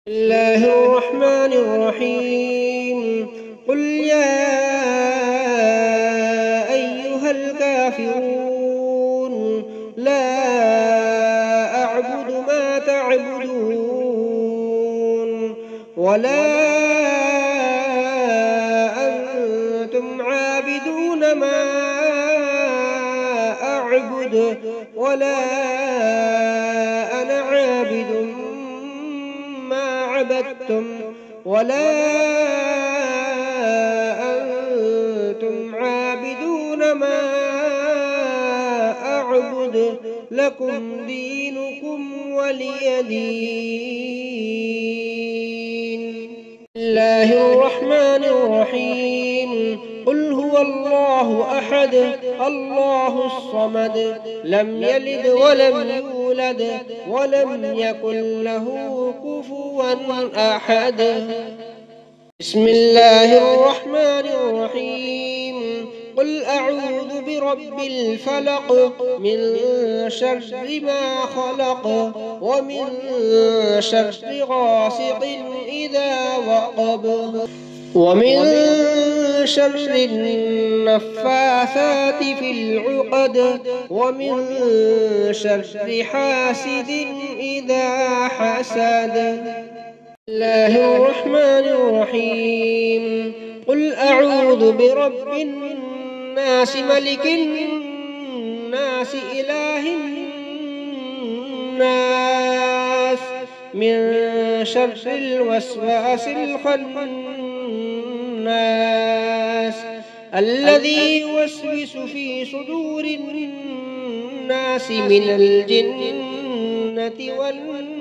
بسم الله الرحمن الرحيم. قل يا أيها الكافرون لا أعبد ما تعبدون ولا أنتم عابدون ما أعبد ولا أنا عابد ما عبدتم ولا أنتم عابدون ما أعبد لكم دينكم ولي دين. بسم الله الرحمن الرحيم. قل هو الله أحد الله الصمد لم يلد ولم يولد ولم يكن له كفوا أحد. بسم الله الرحمن الرحيم. قل أعوذ برب الفلق من شر ما خلق ومن شر غاسق إذا وقب ومن شر النفاثات في العقد ومن شر حاسد إذا حسد. بسم الله الرحمن الرحيم. قل أعوذ برب الناس ملك الناس إله الناس من شر الوسواس الخناس الذي يوسوس في صدور الناس من الجنة والناس.